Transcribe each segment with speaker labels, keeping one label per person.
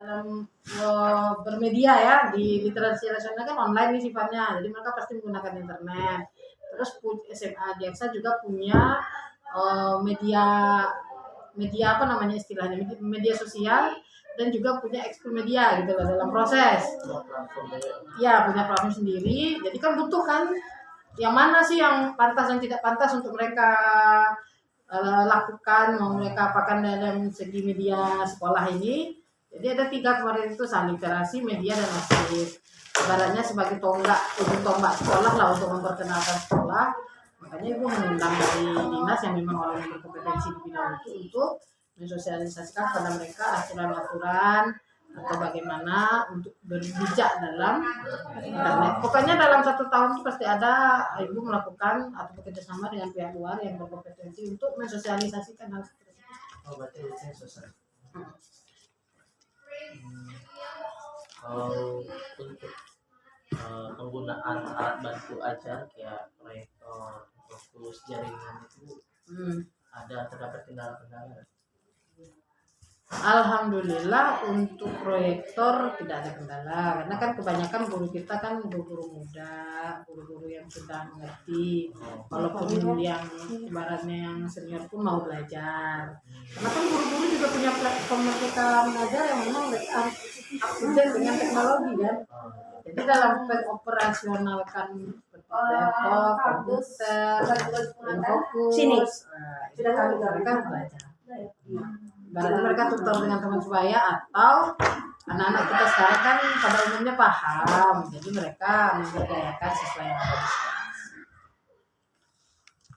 Speaker 1: dalam bermedia ya, di literasi relasional kan online nih sifatnya, jadi mereka pasti menggunakan internet. Terus SMA Diaksa juga punya media apa namanya istilahnya, media sosial, dan juga punya ekskul media gitu loh dalam proses. Ya, punya platform sendiri. Jadi kan butuh kan yang mana sih yang pantas dan tidak pantas untuk mereka lakukan, mau mereka apakan dalam segi media sekolah ini. Jadi ada 3 kemarin itu, literasi, media, dan arsip. Ibaratnya sebagai ujung tombak sekolah lah untuk memperkenalkan sekolah. Makanya ibu mengundang dari dinas yang memang orang yang berkompetensi di bidang itu untuk mensosialisasikan kepada mereka aturan-aturan atau bagaimana untuk berbijak dalam internet. Pokoknya dalam 1 tahun itu pasti ada ibu melakukan atau bekerjasama dengan pihak luar yang berkompetensi untuk mensosialisasikan hal seperti itu.
Speaker 2: Oh, berarti itu sosial. Kalau untuk penggunaan alat bantu ajar kayak proyektor, fokus, jaringan itu terdapat kendala-kendala.
Speaker 1: Alhamdulillah untuk proyektor tidak ada kendala, karena kan kebanyakan guru kita kan guru-guru muda, guru-guru yang sudah mengerti, walaupun yang ibaratnya yang senior pun mau belajar. Karena kan guru-guru juga punya platform mereka mengajar yang memang up-to-date dengan teknologi kan. Jadi dalam operasionalkan laptop, komputer, dan fokus, itu mereka belajar. Berarti mereka tutor dengan teman sebaya, atau anak-anak kita sekarang kan pada umumnya paham, jadi mereka memberdayakan sesuai yang ada di sekolah.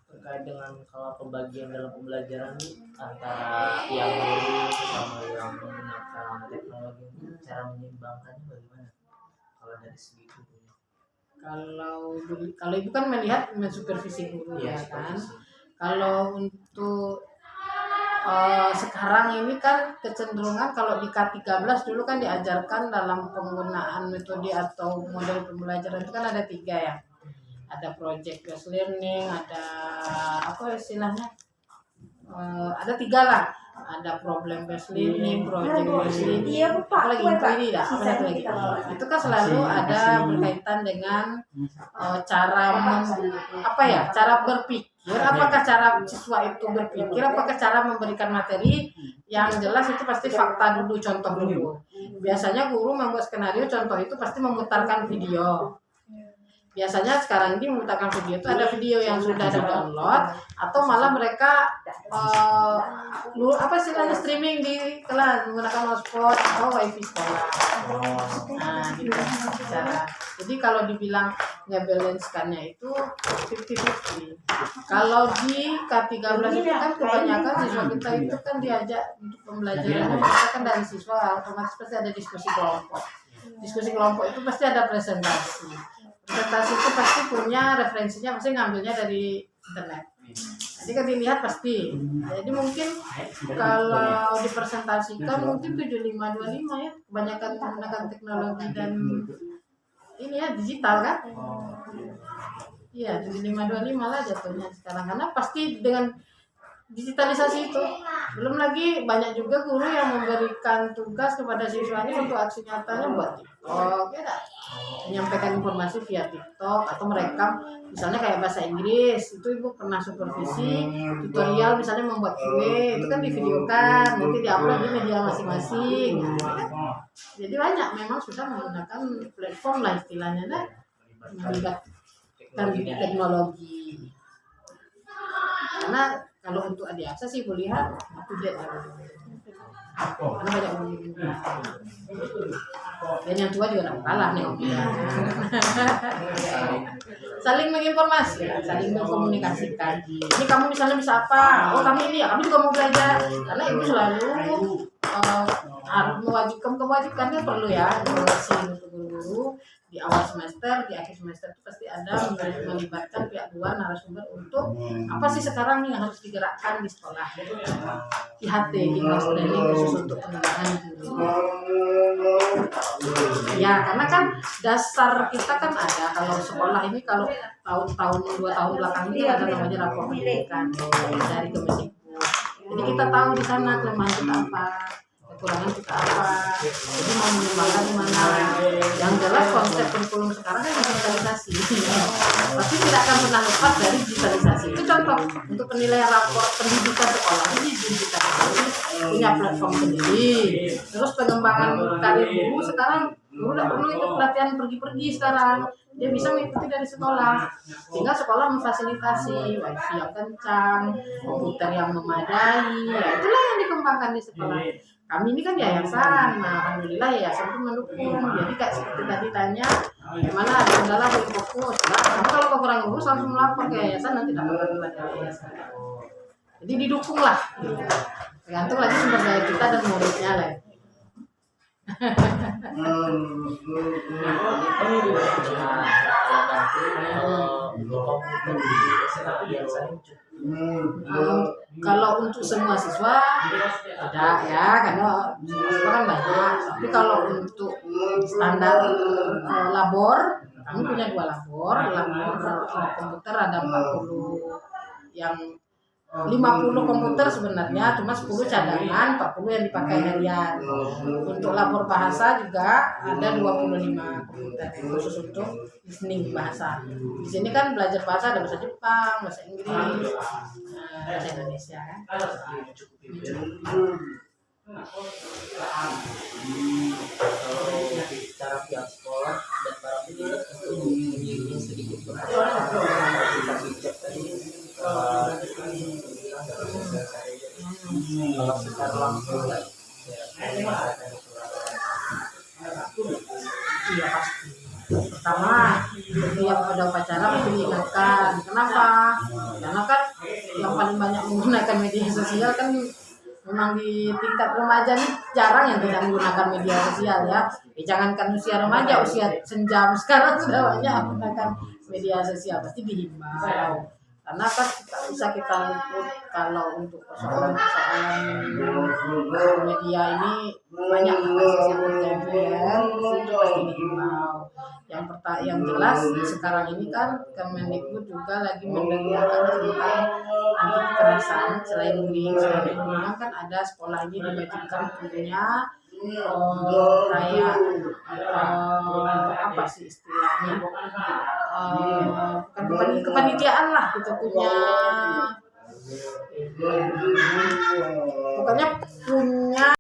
Speaker 2: Terkait dengan kalau pembagian dalam pembelajaran antara yang guru sama yang menggunakan teknologi, cara menyeimbangkannya bagaimana? Kalau dari segi gurunya?
Speaker 1: Kalau ibu kan melihat mensupervisi guru ya kan. Kalau untuk sekarang ini kan kecenderungan kalau di K13 dulu kan diajarkan dalam penggunaan metode atau model pembelajaran itu kan ada 3 ya. Ada project based learning, ada apa istilahnya? Ada 3 lah. Ada problem based learning, project based learning, apa lagi ini dah, apa satu lagi. Itu kan selalu ada berkaitan dengan cara berpikir. Apakah cara siswa itu berpikir, apakah cara memberikan materi. Yang jelas itu pasti fakta dulu, contoh dulu. Biasanya guru membuat skenario, contoh itu pasti memutarkan video. Biasanya sekarang ini memutarkan video itu ada video yang sudah ada download, atau malah mereka streaming di kelas menggunakan hotspot atau wifi sekolah. Nah gitu cara. Jadi kalau dibilang ngebalancekannya itu 50-50. Kalau di K13 itu kan kebanyakan siswa kita itu kan diajak untuk pembelajarannya, mereka kan dari siswa otomatis pasti ada diskusi kelompok. Diskusi kelompok itu pasti ada presentasi. Presentasi itu pasti punya referensinya, pasti ngambilnya dari internet. Jadi kan dilihat pasti. Jadi mungkin kalau dipresentasikan mungkin 75-25 ya. Kebanyakan menggunakan teknologi dan ini ya digital kan. Iya 75-25 lah jatuhnya sekarang. Karena pasti dengan digitalisasi itu. Belum lagi banyak juga guru yang memberikan tugas kepada siswanya untuk aksi nyatanya buat TikTok ya kan? Menyampaikan informasi via TikTok atau merekam, misalnya kayak bahasa Inggris itu ibu pernah supervisi tutorial, misalnya membuat kue itu kan divideokan, nanti diupload di media masing-masing. Jadi banyak memang sudah menggunakan platform lah istilahnya melibatkan teknologi. Karena kalau untuk Adiaksa sih boleh lihat update karena banyak orang dan yang tua juga tak kalah nih saling menginformasi, saling mengkomunikasikan. Ini kamu misalnya bisa apa? Oh kami ini ya, kami juga mau belajar. Karena ibu selalu mewajibkannya perlu ya informasi untuk guru-guru di awal semester, di akhir semester itu pasti ada melibatkan pihak luar narasumber untuk apa sih sekarang nih yang harus digerakkan di sekolah. IHT, English Training khusus untuk pengembangan guru. Ya, karena kan dasar kita kan ada kalau sekolah ini kalau tahun 2 tahun belakang ini ada namanya rapor pendidikan dari Kemendikbud. Jadi kita tahu di sana kelemahan kita apa. kekurangan kita apa, jadi mau menyumbangkan di mana. Yang jelas konsep kurikulum sekarang kan digitalisasi, tapi tidak akan pernah lepas dari digitalisasi. Itu contoh untuk penilaian rapor pendidikan sekolah ini digitalisasi, punya platform sendiri. Terus pengembangan karir guru sekarang guru tidak perlu ikut pelatihan pergi-pergi sekarang, dia bisa mengikuti dari sekolah, sehingga sekolah memfasilitasi wifi yang kencang, komputer yang memadai, ya itulah yang dikembangkan di sekolah. Kami ini kan yayasan, nah alhamdulillah yayasan itu mendukung. Jadi kayak seperti tadi tanya, gimana ada kendala dari fokus, nah kamu kalau kekurangan guru langsung melapor ke yayasan, nanti dapat bantuan dari yayasan. Jadi didukung lah, tergantung lagi sumber daya kita dan muridnya lah. Kalau untuk semua siswa tidak ya, karena siswa kan banyak. Tapi kalau untuk standar labor, kami punya 2 labor komputer ada 40 yang 50 komputer sebenarnya, cuma 10 cadangan, 40 yang dipakai harian. Untuk labor bahasa juga ada 25 komputer khusus untuk listening bahasa. Di sini kan belajar bahasa ada bahasa Jepang, bahasa Inggris, bahasa Indonesia kan.
Speaker 2: Kalau secara pihak sekolah dan para pendidik untuk menyinggung sedikit kalau secara langsung
Speaker 1: Iya pasti. Pertama, setiap ada upacara mesti diingatkan. Kenapa? Karena kan yang paling banyak menggunakan media sosial kan memang di tingkat remaja nih jarang yang tidak menggunakan media sosial ya. Jangankan usia remaja, usia senja sekarang sudah banyak menggunakan media sosial, pasti dihimbau. Karena kan bisa kita liput kalau untuk persoalan media ini banyak kasus yang terjadi ya, itu pasti dihimbau. Yang jelas sekarang ini kan Kemendikbud juga lagi mendengarkan tentang anti kekerasan. Selain bullying kan ada sekolah ini diwajibkan punya kayak apa sih istilahnya, kepanitiaan lah gitu, punya pokoknya punya